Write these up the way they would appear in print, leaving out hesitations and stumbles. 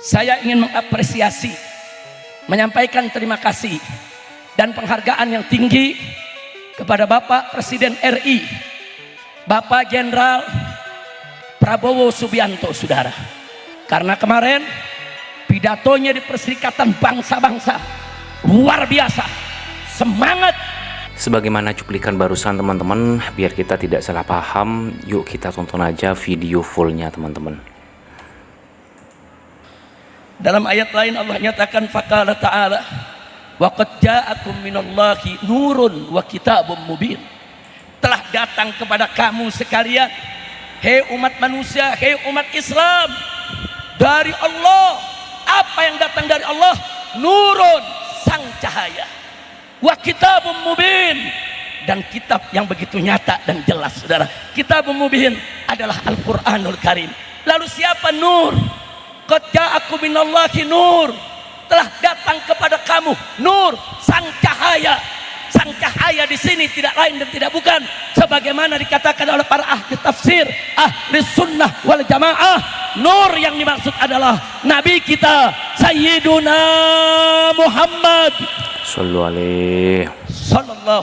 Saya ingin mengapresiasi, menyampaikan terima kasih dan penghargaan yang tinggi kepada Bapak Presiden RI, Bapak Jenderal Prabowo Subianto, saudara. Karena kemarin pidatonya di Perserikatan Bangsa-Bangsa luar biasa, semangat. Sebagaimana cuplikan barusan teman-teman, biar kita tidak salah paham, yuk kita tonton aja video fullnya teman-teman. Dalam ayat lain Allah nyatakan faqala ta'ala wa qad ja'akum minallahi nurun wa kitabun mubin. Telah datang kepada kamu sekalian, hei umat manusia, hei umat Islam, dari Allah. Apa yang datang dari Allah? Nurun, sang cahaya, wa kitabun mubin, dan kitab yang begitu nyata dan jelas, saudara. Kitabun mubin adalah Al-Quranul Karim. Lalu siapa nur? Qad ja'akum minallahi nur, telah datang kepada kamu nur, sang cahaya. Sang cahaya di sini tidak lain dan tidak bukan sebagaimana dikatakan oleh para ahli tafsir, ahli sunnah wal jamaah, nur yang dimaksud adalah Nabi kita Sayyiduna Muhammad sallallahu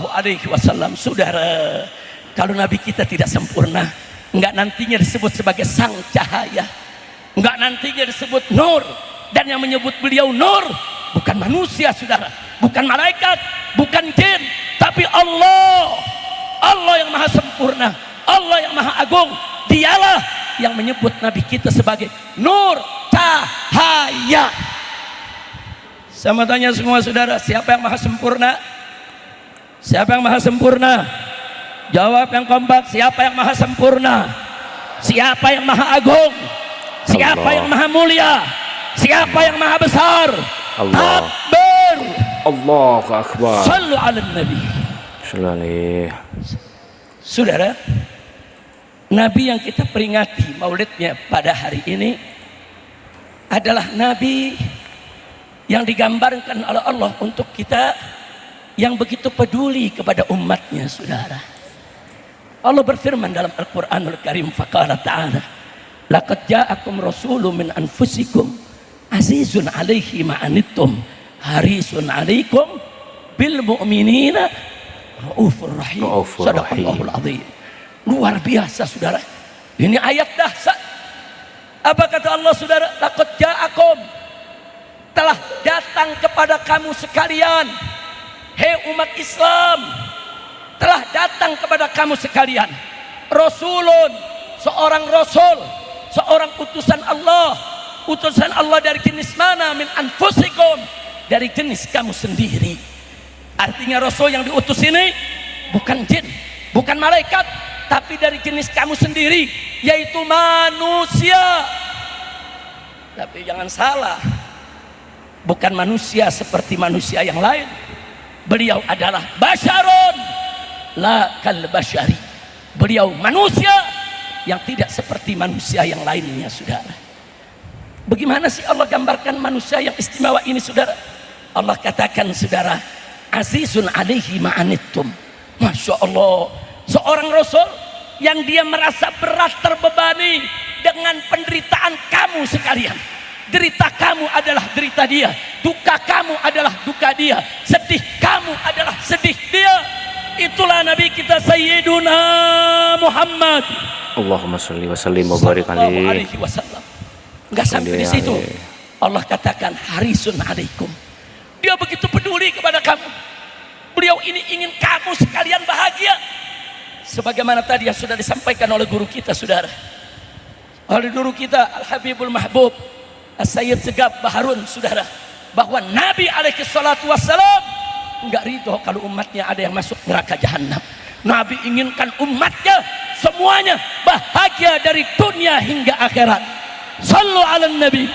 alaihi wasallam. Saudara, kalau Nabi kita tidak sempurna, enggak nantinya disebut sebagai sang cahaya, enggak nantinya disebut nur. Dan yang menyebut beliau nur bukan manusia, saudara, bukan malaikat, bukan jin, tapi Allah. Allah yang maha sempurna, Allah yang maha agung. Dialah yang menyebut Nabi kita sebagai nur, cahaya. Sama tanya semua saudara, siapa yang maha sempurna? Siapa yang maha sempurna? Jawab yang kompak, siapa yang maha sempurna? Siapa yang maha agung? Siapa Allah yang maha mulia? Siapa yang maha besar? Allah. Takbir. Allahu Akbar. Sallu ala Nabi. Saudara, Nabi yang kita peringati maulidnya pada hari ini adalah Nabi yang digambarkan oleh Allah untuk kita yang begitu peduli kepada umatnya, saudara. Allah berfirman dalam Al-Quranul Karim, faqala ta'ala laqad ja'akum rasulun min anfusikum azizun alaihi ma'anittum harisun alaikum bil mu'minina raufur rahim. Sadaqallahul azim. Luar biasa, saudara. Ini ayat dahsyat. Apa kata Allah, saudara? Laqad ja'akum, telah datang kepada kamu sekalian, hei umat Islam, telah datang kepada kamu sekalian rasulun, seorang rasul, seorang utusan Allah. Utusan Allah dari jenis mana? Min anfusikum, dari jenis kamu sendiri. Artinya rasul yang diutus ini bukan jin, bukan malaikat, tapi dari jenis kamu sendiri, yaitu manusia. Tapi jangan salah, bukan manusia seperti manusia yang lain. Beliau adalah basyarun la kal basyari. Beliau manusia yang tidak seperti manusia yang lainnya, saudara. Bagaimana sih Allah gambarkan manusia yang istimewa ini, saudara? Allah katakan, saudara, azizun alaihi ma'anittum. Masya Allah, seorang rasul yang dia merasa berat terbebani dengan penderitaan kamu sekalian. Derita kamu adalah derita dia, duka kamu adalah duka dia, sedih kamu adalah sedih dia. Itulah Nabi kita Sayyiduna Muhammad. Allahumma sholli wa sallim wa barik alaihi wasallam. Enggak sampai di situ, Allah katakan harisun alaikum. Dia begitu peduli kepada kamu. Beliau ini ingin kamu sekalian bahagia. Sebagaimana tadi yang sudah disampaikan oleh guru kita, saudara, oleh guru kita Al-Habibul Mahbub As-Sayyid Segaf Baharun, saudara, bahwa Nabi alaihi salatu wassalam enggak ridho kalau umatnya ada yang masuk neraka jahanam. Nabi inginkan umatnya semuanya bahagia dari dunia hingga akhirat. Sallu ala Nabi.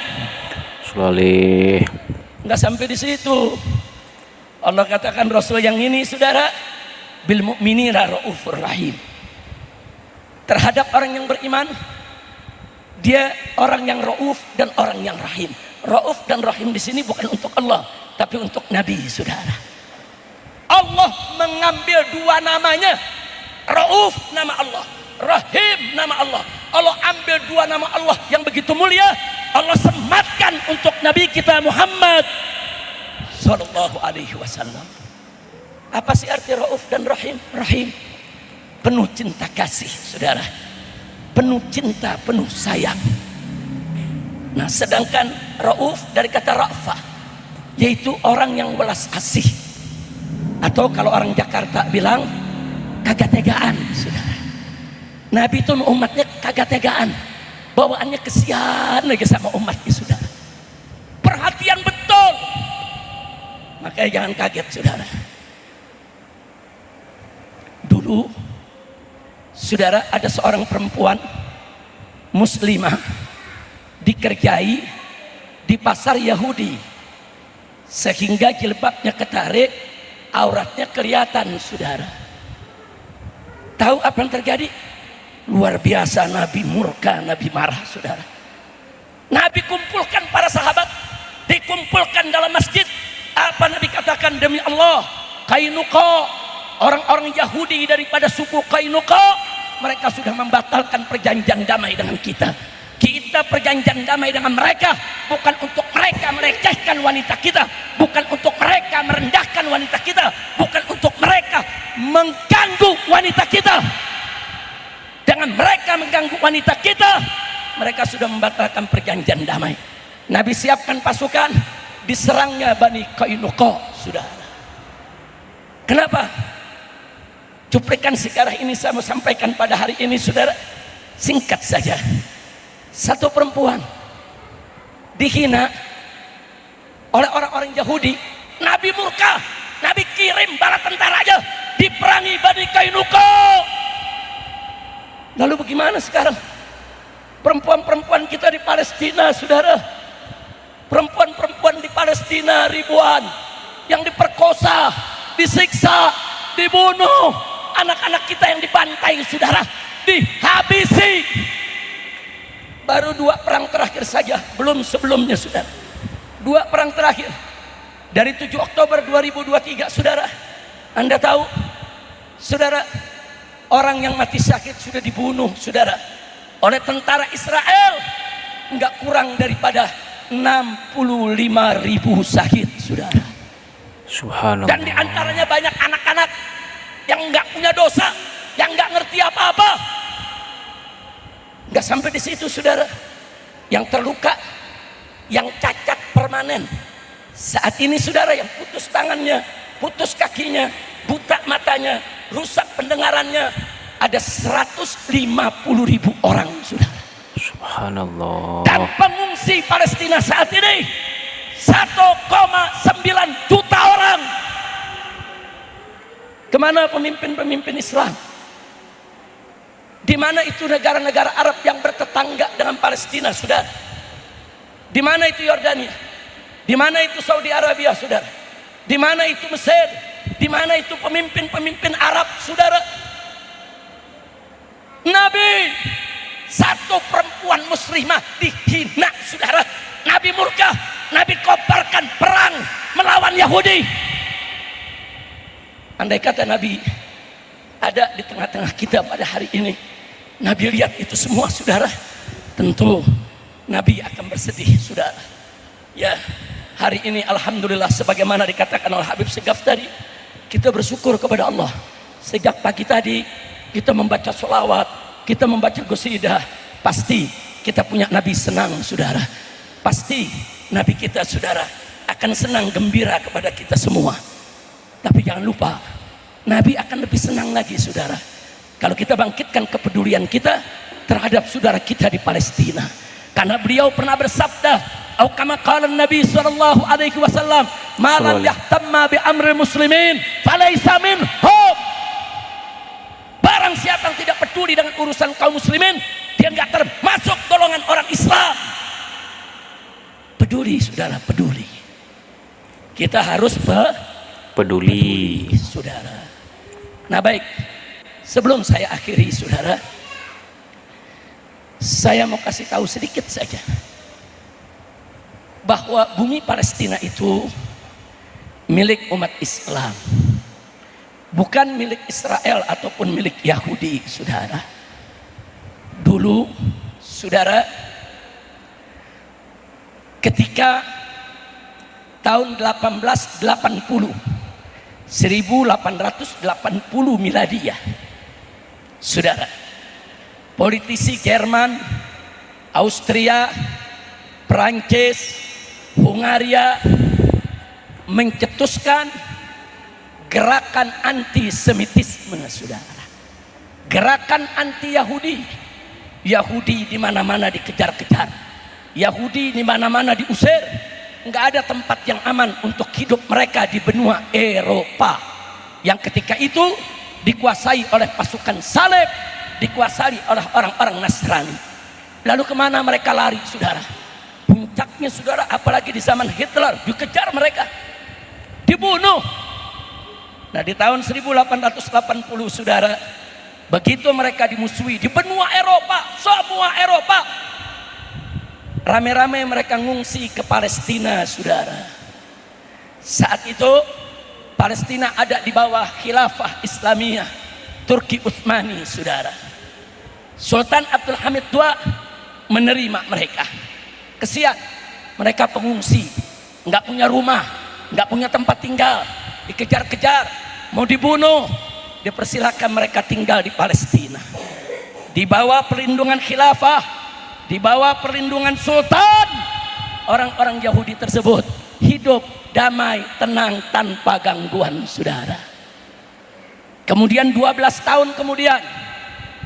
Enggak sampai di situ, Allah katakan Rasul yang ini, saudara, bil mu'minina raufur rahim. Terhadap orang yang beriman, dia orang yang rauf dan orang yang rahim. Rauf dan rahim di sini bukan untuk Allah, tapi untuk Nabi, saudara. Allah mengambil dua namanya. Rauf nama Allah, Rahim nama Allah. Allah ambil dua nama Allah yang begitu mulia, Allah sematkan untuk Nabi kita Muhammad Sallallahu Alaihi Wasallam. Apa sih arti Rauf dan Rahim? Rahim, penuh cinta kasih, saudara. Penuh cinta, penuh sayang. Nah, sedangkan Rauf dari kata Ra'fa, yaitu orang yang welas asih. Atau kalau orang Jakarta bilang kagak tegaan, saudara. Nabi itu umatnya kagak tegaan, bawaannya kesian lagi sama umatnya, saudara. Perhatian betul. Makanya jangan kaget, saudara. Dulu, saudara, ada seorang perempuan muslimah dikerjai di pasar Yahudi, sehingga jilbabnya ketarik, auratnya kelihatan, saudara. Tahu apa yang terjadi? Luar biasa, Nabi murka, Nabi marah, saudara. Nabi kumpulkan para sahabat, dikumpulkan dalam masjid. Apa Nabi katakan? Demi Allah, Qainuqa, orang-orang Yahudi daripada suku Qainuqa, mereka sudah membatalkan perjanjian damai dengan kita. Kita perjanjian damai dengan mereka bukan untuk mereka melecehkan wanita kita, bukan untuk mereka merendahkan wanita kita, bukan untuk mereka mengganggu wanita kita. Dengan mereka mengganggu wanita kita, mereka sudah membatalkan perjanjian damai. Nabi siapkan pasukan, diserangnya Bani Qainuqa, saudara. Kenapa? Cuplikan sejarah ini saya mau sampaikan pada hari ini, saudara. Singkat saja. Satu perempuan dihina oleh orang-orang Yahudi. Nabi murka, Nabi kirim bala tentara aja diperangi Bani Qainuqa. Lalu bagaimana sekarang? Perempuan-perempuan kita di Palestina, saudara. Perempuan-perempuan di Palestina ribuan yang diperkosa, disiksa, dibunuh. Anak-anak kita yang dibantai, saudara, dihabisi. Baru 2 perang terakhir saja, belum sebelumnya, saudara. 2 perang terakhir dari 7 Oktober 2023, saudara. Anda tahu, saudara, orang yang mati syahid sudah dibunuh, saudara, oleh tentara Israel. Enggak kurang daripada 65.000 syahid, saudara. Subhanallah. Dan diantaranya banyak anak-anak yang enggak punya dosa, yang enggak ngerti apa-apa. Enggak sampai di situ, saudara. Yang terluka, yang cacat permanen. Saat ini, saudara, yang putus tangannya, putus kakinya, buta matanya, rusak pendengarannya, ada 150.000 orang, saudara. Subhanallah. Dan pengungsi Palestina saat ini 1,9 juta orang. Kemana pemimpin-pemimpin Islam? Di mana itu negara-negara Arab yang bertetangga dengan Palestina, saudara? Di mana itu Yordania? Di mana itu Saudi Arabia, saudara? Di mana itu Mesir? Di mana itu pemimpin-pemimpin Arab, saudara? Nabi, satu perempuan muslimah dihina, saudara. Nabi murka, Nabi kobarkan perang melawan Yahudi. Andai kata Nabi ada di tengah-tengah kita pada hari ini, Nabi lihat itu semua, saudara, tentu Nabi akan bersedih, saudara. Ya, hari ini alhamdulillah, sebagaimana dikatakan oleh Habib Segaf tadi, kita bersyukur kepada Allah. Sejak pagi tadi kita membaca sholawat, kita membaca qasidah. Pasti kita punya Nabi senang, saudara. Pasti Nabi kita, saudara, akan senang gembira kepada kita semua. Tapi jangan lupa, Nabi akan lebih senang lagi, saudara, kalau kita bangkitkan kepedulian kita terhadap saudara kita di Palestina. Karena beliau pernah bersabda, atau kama qala Nabi sallallahu alaihi wasallam, "Ma lam yahtamma bi amri muslimin falaysa minhum." Barang siapa yang tidak peduli dengan urusan kaum muslimin, dia enggak termasuk golongan orang Islam. Peduli, saudara, peduli. Kita harus peduli, saudara. Nah, baik, sebelum saya akhiri, saudara, saya mau kasih tahu sedikit saja bahwa bumi Palestina itu milik umat Islam, bukan milik Israel ataupun milik Yahudi, saudara. Dulu, saudara, ketika tahun 1880 miladiah, saudara, politisi Jerman, Austria, Perancis, Hungaria mencetuskan gerakan antisemitisme, saudara. Gerakan anti Yahudi. Yahudi di mana-mana dikejar-kejar. Yahudi di mana-mana diusir. Nggak ada tempat yang aman untuk hidup mereka di benua Eropa yang ketika itu dikuasai oleh pasukan salib, dikuasai oleh orang-orang Nasrani. Lalu kemana mereka lari, saudara? Puncaknya, saudara, apalagi di zaman Hitler, dikejar mereka, dibunuh. Nah, di tahun 1880, saudara, begitu mereka dimusuhi di benua Eropa, semua Eropa, rame-rame mereka ngungsi ke Palestina, saudara. Saat itu Palestina ada di bawah khilafah Islamiyah Turki Utsmani, saudara. Sultan Abdul Hamid II menerima mereka. Kesian, mereka pengungsi, nggak punya rumah, nggak punya tempat tinggal, dikejar-kejar, mau dibunuh. Dipersilakan mereka tinggal di Palestina, di bawah perlindungan khilafah, di bawah perlindungan sultan. Orang-orang Yahudi tersebut hidup damai, tenang, tanpa gangguan, saudara. Kemudian 12 tahun kemudian,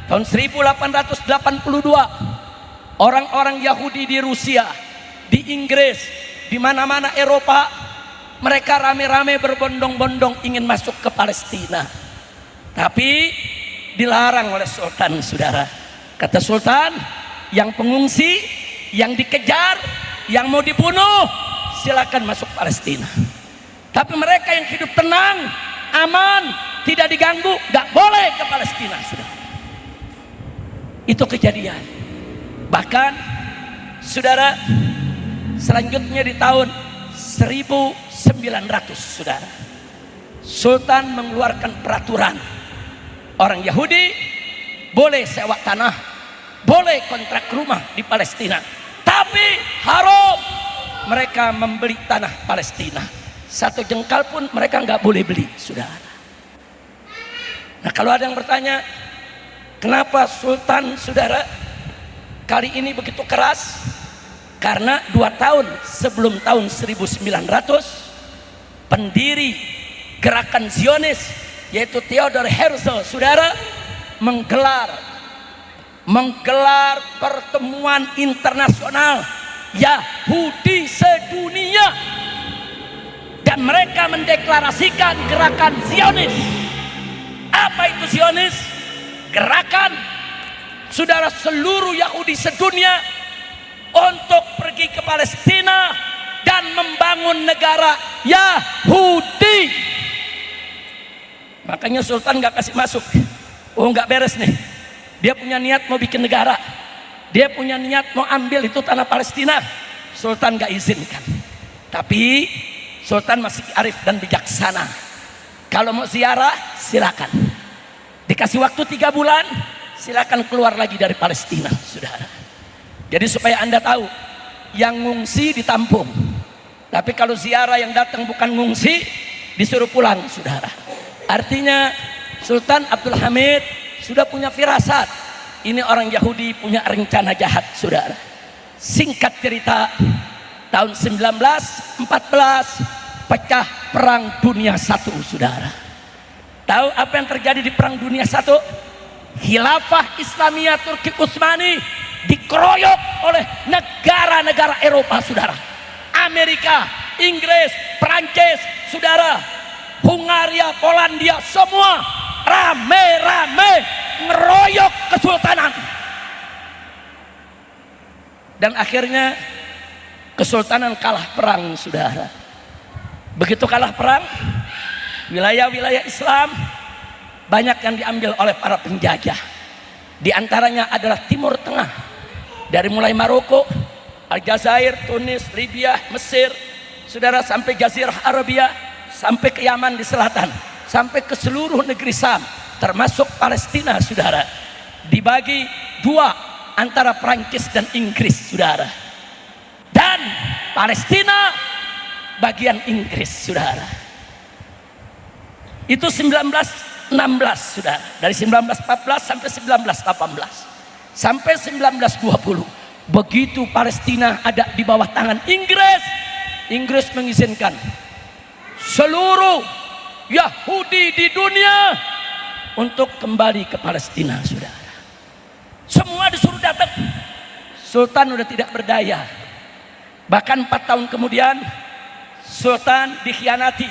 tahun 1882, orang-orang Yahudi di Rusia, di Inggris, di mana-mana Eropa, mereka rame-rame berbondong-bondong ingin masuk ke Palestina. Tapi dilarang oleh sultan, saudara. Kata sultan, yang pengungsi, yang dikejar, yang mau dibunuh, silakan masuk Palestina. Tapi mereka yang hidup tenang, aman, tidak diganggu, gak boleh ke Palestina, saudara. Itu kejadian. Bahkan, saudara, selanjutnya di tahun 1900, saudara, sultan mengeluarkan peraturan, orang Yahudi boleh sewa tanah, boleh kontrak rumah di Palestina, tapi haram mereka membeli tanah Palestina. Satu jengkal pun mereka nggak boleh beli, saudara. Nah, kalau ada yang bertanya, kenapa sultan, saudara, kali ini begitu keras? Karena 2 tahun sebelum tahun 1900, pendiri gerakan Zionis yaitu Theodor Herzl, saudara, menggelar pertemuan internasional Yahudi sedunia, dan mereka mendeklarasikan gerakan Zionis. Apa itu Zionis? Gerakan, saudara, seluruh Yahudi sedunia untuk pergi ke Palestina dan membangun negara Yahudi. Makanya sultan gak kasih masuk. Oh, gak beres nih. Dia punya niat mau bikin negara, dia punya niat mau ambil itu tanah Palestina, sultan gak izinkan. Tapi sultan masih arif dan bijaksana. Kalau mau ziarah, silakan. Dikasih waktu 3 bulan, silakan keluar lagi dari Palestina, saudara. Jadi supaya Anda tahu, yang ngungsi ditampung. Tapi kalau ziarah yang datang bukan ngungsi, disuruh pulang, saudara. Artinya Sultan Abdul Hamid sudah punya firasat, ini orang Yahudi punya rencana jahat, saudara. Singkat cerita, tahun 1914 pecah Perang Dunia I, saudara. Tahu apa yang terjadi di Perang Dunia I? Khilafah Islamiyah Turki Utsmani dikeroyok oleh negara-negara Eropa, saudara. Amerika, Inggris, Perancis, saudara, Hungaria, Polandia, semua rame-rame ngeroyok kesultanan. Dan akhirnya kesultanan kalah perang, saudara. Begitu kalah perang, wilayah-wilayah Islam banyak yang diambil oleh para penjajah. Di antaranya adalah Timur Tengah, dari mulai Maroko, Aljazair, Tunis, Libya, Mesir, saudara, sampai Jazirah Arabia, sampai ke Yaman di selatan, sampai ke seluruh negeri Sam, termasuk Palestina, saudara, dibagi 2 antara Prancis dan Inggris, saudara. Dan Palestina bagian Inggris, saudara. Itu 1916, saudara. Dari 1914 sampai 1918 sampai 1920. Begitu Palestina ada di bawah tangan Inggris, Inggris mengizinkan seluruh Yahudi di dunia untuk kembali ke Palestina, saudara. Semua disuruh datang. Sultan udah tidak berdaya. Bahkan 4 tahun kemudian Sultan dikhianati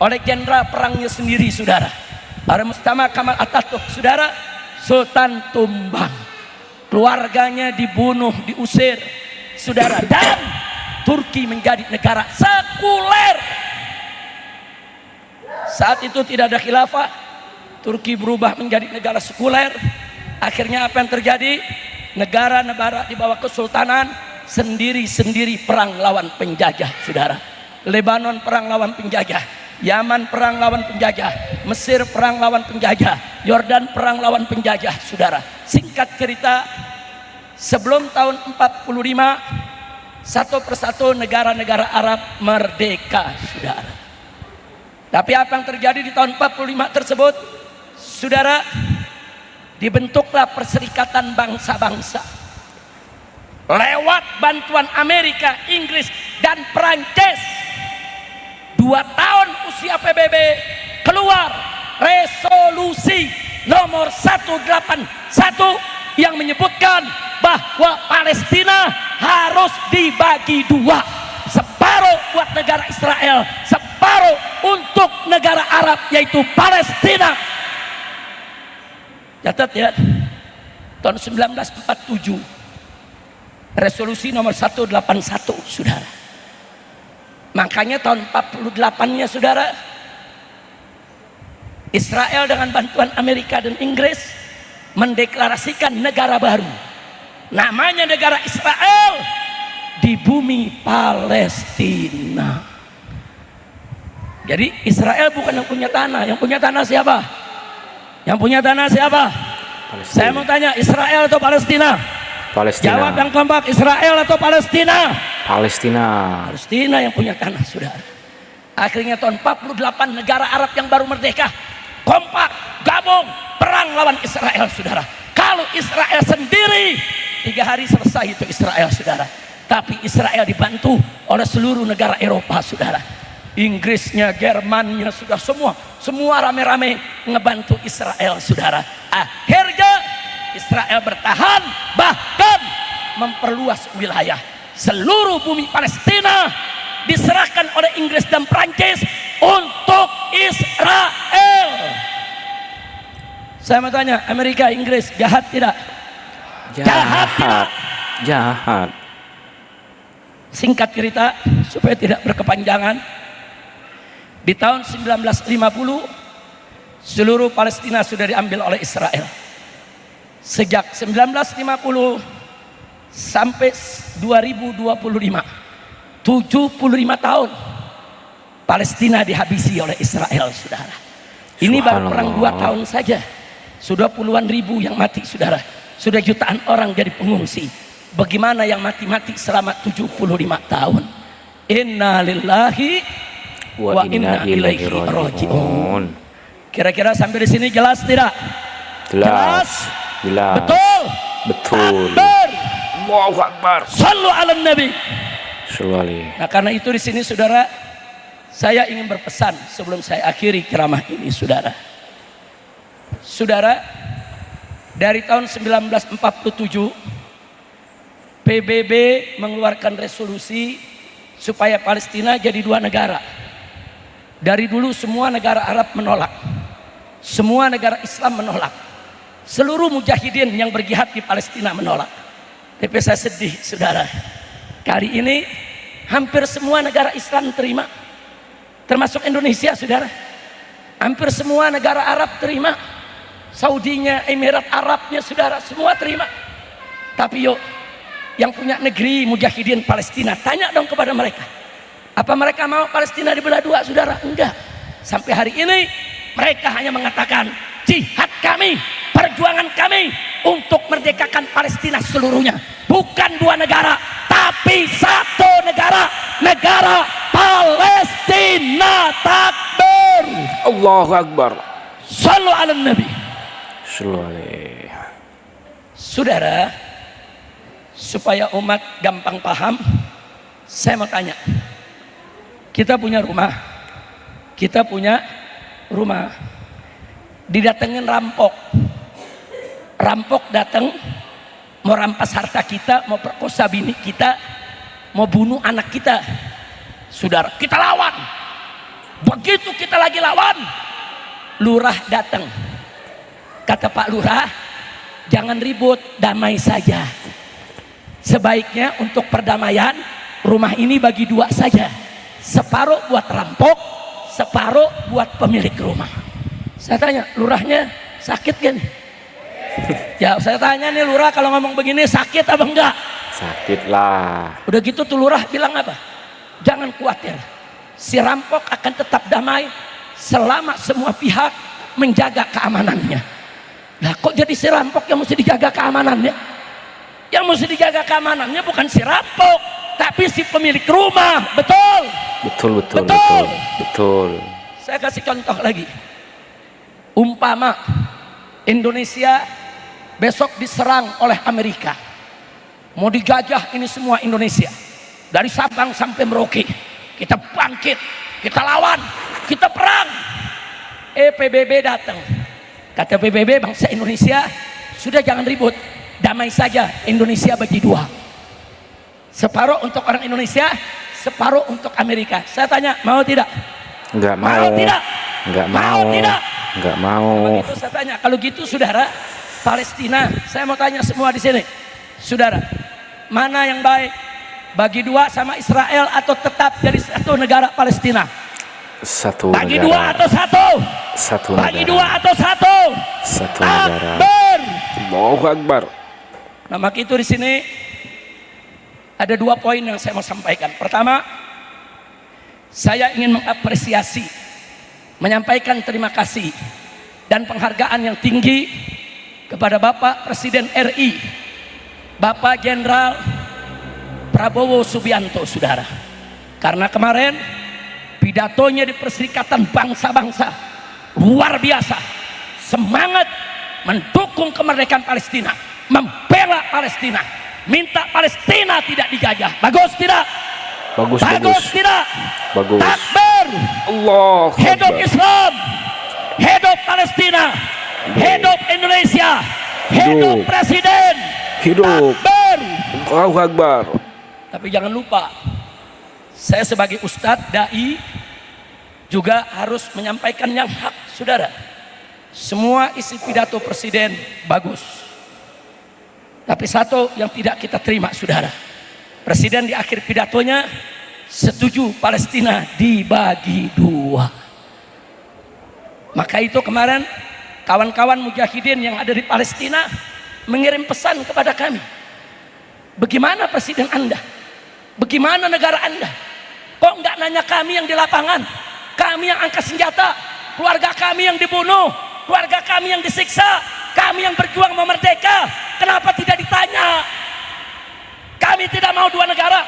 oleh jenderal perangnya sendiri, saudara. Oleh Mustafa Kemal Atatürk, saudara. Sultan tumbang, keluarganya dibunuh, diusir, saudara. Dan Turki menjadi negara sekuler. Saat itu tidak ada khilafah, Turki berubah menjadi negara sekuler. Akhirnya apa yang terjadi? Negara-negara di bawah kesultanan sendiri-sendiri perang lawan penjajah, saudara. Lebanon perang lawan penjajah, Yaman perang lawan penjajah, Mesir perang lawan penjajah, Yordan perang lawan penjajah, saudara. Singkat cerita, sebelum tahun 45 satu persatu negara-negara Arab merdeka, saudara. Tapi apa yang terjadi di tahun 45 tersebut, saudara? Dibentuklah Perserikatan Bangsa-Bangsa lewat bantuan Amerika, Inggris, dan Perancis. 2 tahun usia PBB keluar resolusi nomor 181 yang menyebutkan bahwa Palestina harus dibagi 2, separuh buat negara Israel, separuh untuk negara Arab yaitu Palestina. Catat ya, tahun 1947 resolusi nomor 181, saudara. Makanya tahun 48-nya, saudara, Israel dengan bantuan Amerika dan Inggris mendeklarasikan negara baru, namanya negara Israel di bumi Palestina. Jadi Israel bukan yang punya tanah, yang punya tanah siapa? Yang punya tanah siapa? Palestina. Saya mau tanya, Israel atau Palestina? Palestina. Jawab yang kompak, Israel atau Palestina? Palestina. Palestina yang punya tanah, saudara. Akhirnya tahun 48 negara Arab yang baru merdeka kompak, gabung, perang lawan Israel, saudara. Kalau Israel sendiri 3 hari selesai itu Israel, saudara. Tapi Israel dibantu oleh seluruh negara Eropa, saudara. Inggrisnya, Jermannya, sudah semua rame-rame ngebantu Israel, saudara. Akhirnya Israel bertahan, bahkan memperluas wilayah. Seluruh bumi Palestina diserahkan oleh Inggris dan Prancis untuk Israel. Saya mau tanya, Amerika, Inggris jahat tidak? Jahat tidak? Jahat. Singkat cerita supaya tidak berkepanjangan, di tahun 1950 seluruh Palestina sudah diambil oleh Israel. Sejak 1950 sampai 2025, 75 tahun Palestina dihabisi oleh Israel, saudara. Ini baru perang 2 tahun saja sudah puluhan ribu yang mati, saudara. Sudah jutaan orang jadi pengungsi. Bagaimana yang mati-mati selama 75 tahun? Inna lillahi wa inna ilaihi raji'un. Kira-kira sampai di sini jelas tidak? Jelas. Betul. Akbar. Allahu Akbar. Sallu ala Nabi. Sallu. Nah, karena itu di sini, saudara, saya ingin berpesan sebelum saya akhiri ceramah ini, saudara. Saudara, dari tahun 1947 PBB mengeluarkan resolusi supaya Palestina jadi 2 negara. Dari dulu semua negara Arab menolak, semua negara Islam menolak, seluruh mujahidin yang berjihad di Palestina menolak. Tapi saya sedih, saudara, kali ini hampir semua negara Islam terima, termasuk Indonesia, saudara. Hampir semua negara Arab terima, Saudinya, Emirat Arabnya, saudara, semua terima. Tapi yuk, yang punya negeri mujahidin Palestina, tanya dong kepada mereka, apa mereka mau Palestina dibelah 2, saudara? Enggak. Sampai hari ini mereka hanya mengatakan jihad kami, perjuangan kami untuk merdekakan Palestina seluruhnya, bukan dua negara, tapi satu negara, negara Palestina. Takbir. Allahu Akbar. Shallu ala Nabi. Sallallahu alaihi. Saudara, supaya umat gampang paham, saya mau tanya. Kita punya rumah, didatengin rampok datang mau rampas harta kita, mau perkosa bini kita, mau bunuh anak kita. Saudara, kita lawan. Begitu kita lagi lawan, lurah datang. Kata Pak Lurah, jangan ribut, damai saja. Sebaiknya untuk perdamaian, rumah ini bagi dua saja. Separuh buat rampok, separuh buat pemilik rumah. Saya tanya, lurahnya sakit gak nih? Ya saya tanya nih, lurah kalau ngomong begini sakit apa enggak? Sakit lah. Udah gitu tuh lurah bilang apa? Jangan khawatir, si rampok akan tetap damai selama semua pihak menjaga keamanannya. Nah kok jadi si rampok yang mesti dijaga keamanannya? Yang mesti dijaga keamanannya bukan si rampok, tapi si pemilik rumah. Betul. Saya kasih contoh lagi. Umpama Indonesia besok diserang oleh Amerika, mau digajah ini semua Indonesia dari Sabang sampai Merauke. Kita bangkit, kita lawan, kita perang. PBB datang. Kata PBB, bangsa Indonesia, sudah jangan ribut, damai saja, Indonesia bagi dua. Separuh untuk orang Indonesia, separuh untuk Amerika. Saya tanya, mau tidak? Enggak mau. Mau tidak? Enggak mau. Tidak? Enggak mau. Begitu saya tanya, kalau gitu saudara, Palestina, saya mau tanya semua di sini. Saudara, mana yang baik? Bagi dua sama Israel atau tetap jadi satu negara Palestina? Satu bagi negara. Dua atau satu? Satu bagi negara. Dua atau satu? Satu negara. Akbar. Allahu Akbar. Nah, maka itu di sini ada dua poin yang saya mau sampaikan. Pertama, saya ingin mengapresiasi, menyampaikan terima kasih dan penghargaan yang tinggi kepada Bapak Presiden RI, Bapak Jenderal Prabowo Subianto, saudara. Karena kemarin pidatonya di Perserikatan Bangsa-Bangsa luar biasa, semangat mendukung kemerdekaan Palestina, membela Palestina, minta Palestina tidak dijajah. Bagus tidak? Bagus tidak? Bagus. Takbir. Allah. Hidup Islam, hidup Palestina, hidup Indonesia, hidup Presiden, hidup. Takbir. Allahu Akbar. Tapi jangan lupa, saya sebagai ustadz, dai, juga harus menyampaikan yang hak, saudara. Semua isi pidato presiden bagus. Tapi satu yang tidak kita terima, saudara. Presiden di akhir pidatonya setuju Palestina dibagi dua. Maka itu kemarin kawan-kawan mujahidin yang ada di Palestina mengirim pesan kepada kami. Bagaimana presiden Anda? Bagaimana negara Anda? Kok nggak nanya kami yang di lapangan? Kami yang angkat senjata, keluarga kami yang dibunuh, keluarga kami yang disiksa, kami yang berjuang memerdeka. Kenapa tidak ditanya? Kami tidak mau dua negara,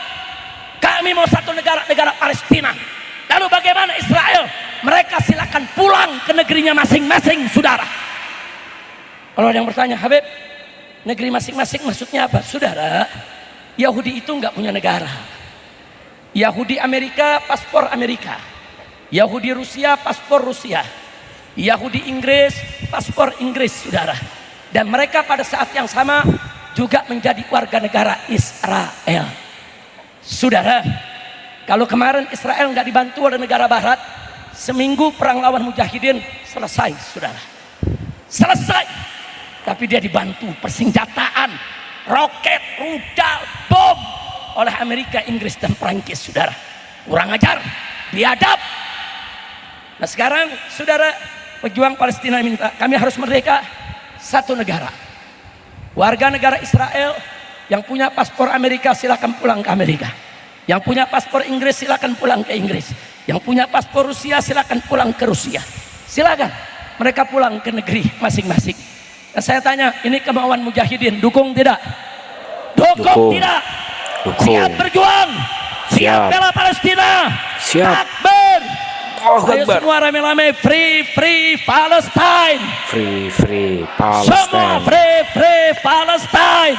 kami mau satu negara, negara Palestina. Lalu bagaimana Israel? Mereka silakan pulang ke negerinya masing-masing, saudara. Kalau ada yang bertanya, Habib, negeri masing-masing maksudnya apa? Saudara, Yahudi itu nggak punya negara. Yahudi Amerika, paspor Amerika. Yahudi Rusia, paspor Rusia. Yahudi Inggris, paspor Inggris, saudara. Dan mereka pada saat yang sama juga menjadi warga negara Israel. Saudara, kalau kemarin Israel nggak dibantu oleh negara Barat, seminggu perang lawan mujahidin selesai, saudara. Selesai. Tapi dia dibantu persenjataan, roket, rudal, bom oleh Amerika, Inggris, dan Prancis, saudara. Kurang ajar, biadab. Nah sekarang, saudara, pejuang Palestina minta, kami harus merdeka, satu negara. Warga negara Israel yang punya paspor Amerika silakan pulang ke Amerika. Yang punya paspor Inggris silakan pulang ke Inggris. Yang punya paspor Rusia silakan pulang ke Rusia. Silakan mereka pulang ke negeri masing-masing. Nah, saya tanya, ini kemauan mujahidin, dukung tidak? Dukung tidak? Dukung. Siap berjuang? Siap Siap. bela Palestina? Siap. Takbir. Allahu Ayo Akbar. semua rame-rame, free Palestine. Free Semua Palestine. free Palestine.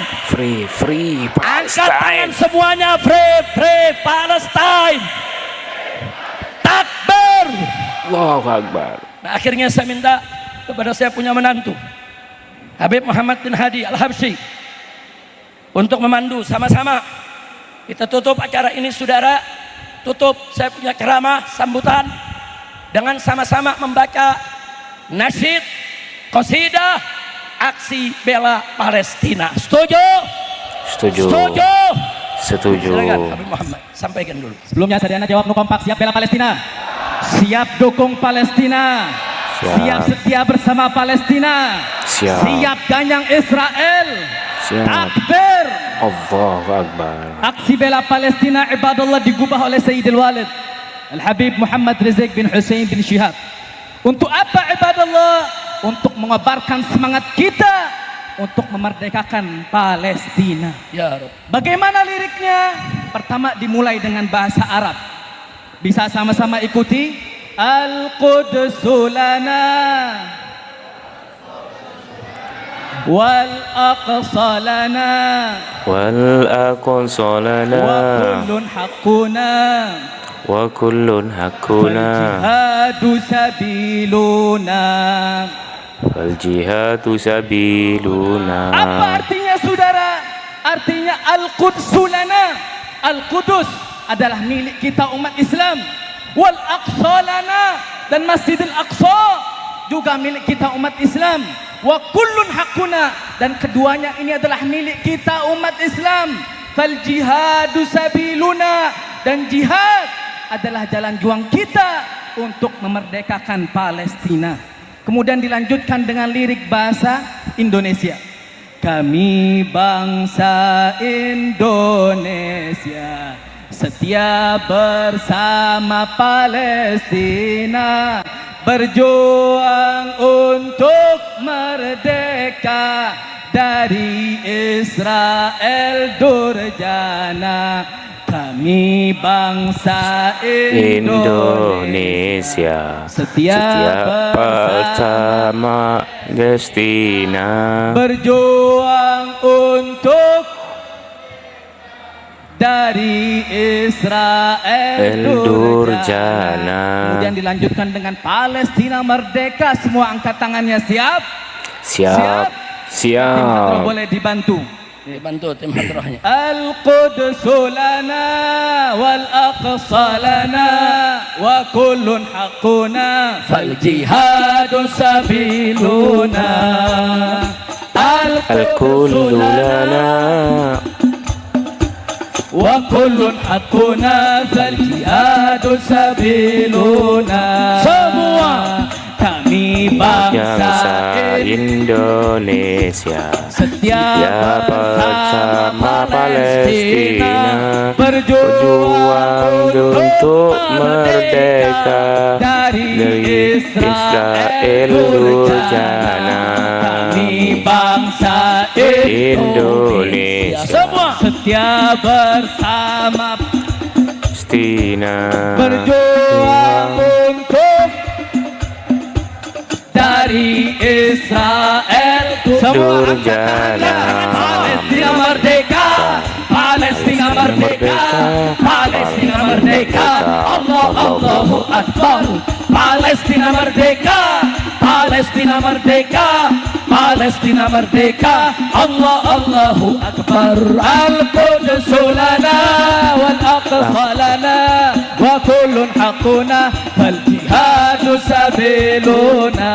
Free Angkat tangan Palestine. semuanya, free Palestine. Takbir. Allahu Akbar. Nah, akhirnya saya minta kepada saya punya menantu Habib Muhammad bin Hadi Al-Habsyi untuk memandu sama-sama. Kita tutup acara ini saudara. Tutup saya punya ceramah sambutan dengan sama-sama membaca nasyid qasidah aksi bela Palestina. Setuju? Setuju. Setuju? Setuju. Silakan Habib Muhammad sampaikan dulu. Sebelumnya Sarjana jawab, nu kompak, siap bela Palestina, siap dukung Palestina, siap setia bersama Palestina, Siap. ganyang Israel, Siap. takbir. Allahu Akbar. Aksi bela Palestina ibadallah digubah oleh Sayyidil Walid Al-Habib Muhammad Rizieq bin Hussein bin Shihab. Untuk apa ibadallah? Untuk mengabarkan semangat kita untuk memerdekakan Palestina. Ya Rabb. Bagaimana liriknya? Pertama dimulai dengan bahasa Arab. Bisa sama-sama ikuti. Al-Qudsu lana wal aqsa lana Wal aqsa wa lana kullun haqquna wa kullun wal hakuna jihadu sabiluna. wal jihadu sabiluna. Apa artinya saudara? Artinya Al-Qudsu lana. Al-Qudus adalah milik kita umat Islam. Wal Aqsa lana, dan Masjidil Aqsa juga milik kita umat Islam. Wa kullun hakuna, dan keduanya ini adalah milik kita umat Islam. Fal jihadu sabiluna, dan jihad adalah jalan juang kita untuk memerdekakan Palestina. Kemudian dilanjutkan dengan lirik bahasa Indonesia. Kami bangsa Indonesia setia bersama Palestina, berjuang untuk merdeka dari Israel durjana. Kami bangsa Indonesia setia bersama Palestina, berjuang untuk dari Israel durjana. Kemudian dilanjutkan dengan Palestina merdeka. Semua angkat tangannya, siap? Siap. Tim hadroh Siap. boleh dibantu. Dibantu tim hadrohnya. Al-Qudsu lana wal aqsa lana wa kullun haqquna fal jihadu sabiluna. Al-kullu lana wa kullun haqquna fal jihadu sabiluna. Semua kami bangsa Indonesia setia bersama Palestina, berjuang untuk merdeka dari Israel durjana. Kami bangsa Indonesia semua setia bersama Palestina, berjuang untuk dari Israel durjana. Palestina merdeka, Palestina merdeka, Palestina merdeka. Allah Allahu Akbar. Palestina merdeka, Palestina merdeka, Palestina merdeka. Allah Allahu Akbar. Al-Qudsu lana wal aqsa lana wa kullun haqquna fal jihadu sabiluna.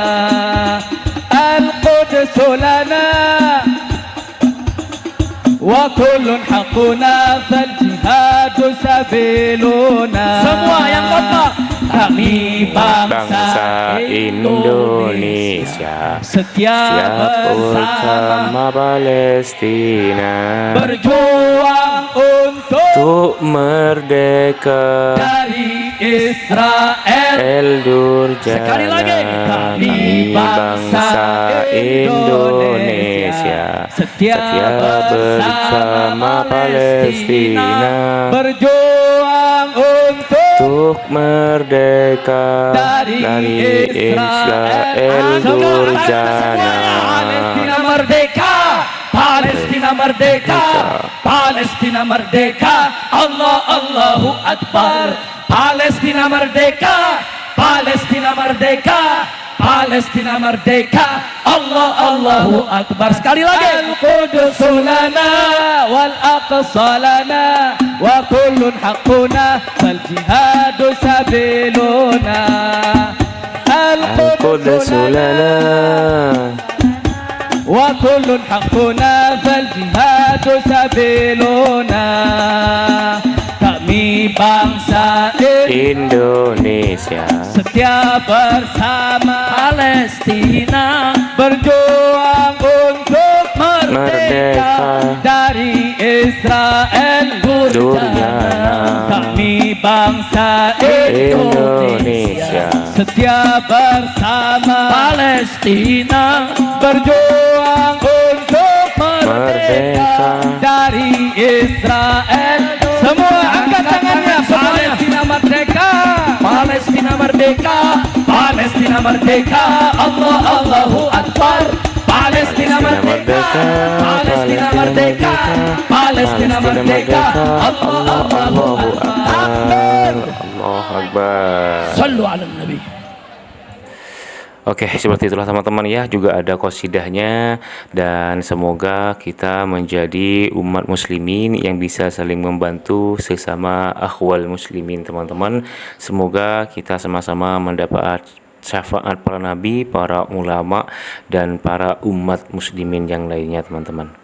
Al-Qudsu lana wa kullun haqquna fal jihadu sabiluna. Semua yang kompak. Kami bangsa Indonesia setia siap bersama Palestina, berjuang untuk merdeka dari Israel durjana. Sekali lagi, kami bangsa Indonesia setia bersama Palestina, berjuang untuk merdeka dari Israel durjana. Palestina merdeka, Palestina merdeka, Palestina merdeka, Allah Allahu Akbar. Palestina merdeka, Palestina merdeka, Palestina merdeka, Allah Allahu Akbar. Sekali lagi. Al-Quds lana wal Aqsa lana wa kullun haqquna fal jihadu sabiluna. Al-Quds lana wa kullun haqquna fal jihadu sabiluna. Kami bangsa Indonesia setia bersama Palestina, berjuang untuk merdeka Merdeka dari Israel durjana. Kami bangsa Indonesia setia bersama Palestina, berjuang untuk Merdeka dari Israel. Semua angkat tangannya semuanya. Palestina merdeka, Palestina merdeka, Palestina merdeka, Allah Allahu Akbar. Palestina merdeka, Palestina merdeka, Palestina merdeka, Allah Allahu Akbar. Allahu Akbar. Sallu ala Nabi. Oke, seperti itulah teman-teman ya, juga ada qasidahnya, dan semoga kita menjadi umat muslimin yang bisa saling membantu sesama akhwal muslimin teman-teman. Semoga kita sama-sama mendapat syafaat para nabi, para ulama, dan para umat muslimin yang lainnya teman-teman.